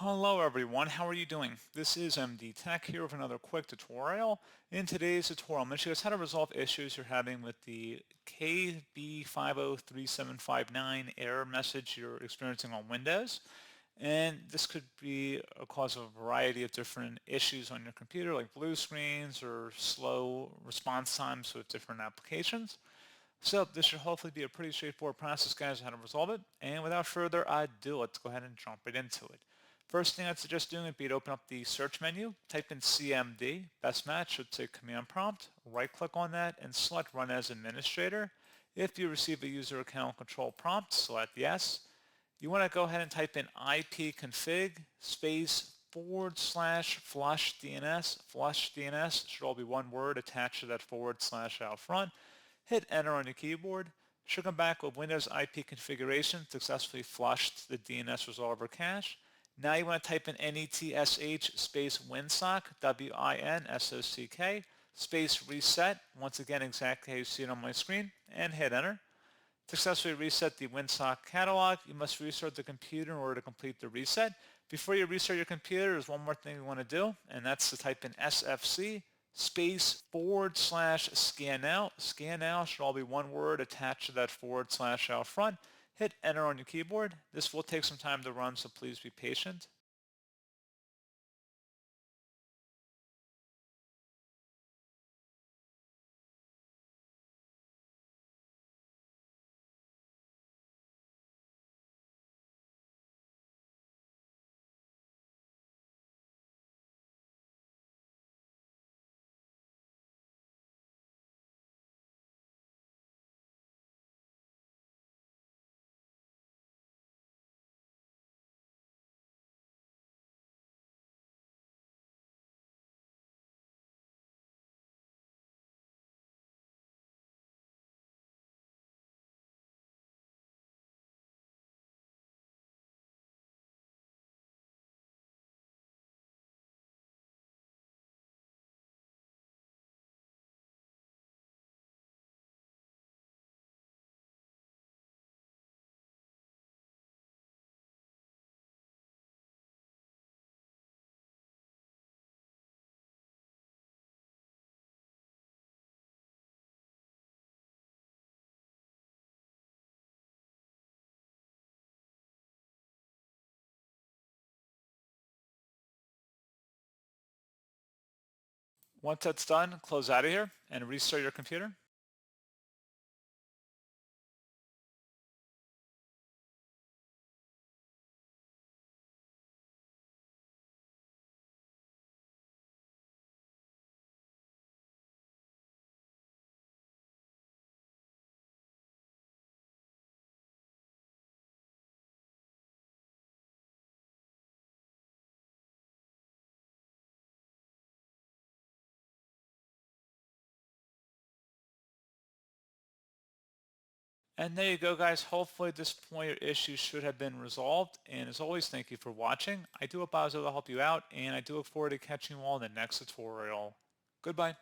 Hello everyone, how are you doing? This is MD Tech here with another quick tutorial. In today's tutorial, I'm going to show you guys how to resolve issues you're having with the KB5037591 error message you're experiencing on Windows. And this could be a cause of a variety of different issues on your computer, like blue screens or slow response times with different applications. So this should hopefully be a pretty straightforward process, guys, on how to resolve it. And without further ado, let's go ahead and jump right into it. First thing I'd suggest doing would be to open up the search menu, type in CMD, best match should say command prompt, right click on that and select run as administrator. If you receive a user account control prompt, select yes. You want to go ahead and type in ipconfig space /flush DNS. Flush DNS should all be one word attached to that / out front. Hit enter on your keyboard. Should come back with Windows IP configuration successfully flushed the DNS resolver cache. Now you want to type in netsh space winsock, winsock, space reset, once again exactly how you see it on my screen, and hit enter. To successfully reset the winsock catalog, you must restart the computer in order to complete the reset. Before you restart your computer, there's one more thing we want to do, and that's to type in sfc space /scan out. Scan out should all be one word attached to that / out front. Hit enter on your keyboard. This will take some time to run, so please be patient. Once that's done, close out of here and restart your computer. And there you go, guys. Hopefully at this point your issue should have been resolved. And as always, thank you for watching. I do hope I was able to help you out, and I do look forward to catching you all in the next tutorial. Goodbye.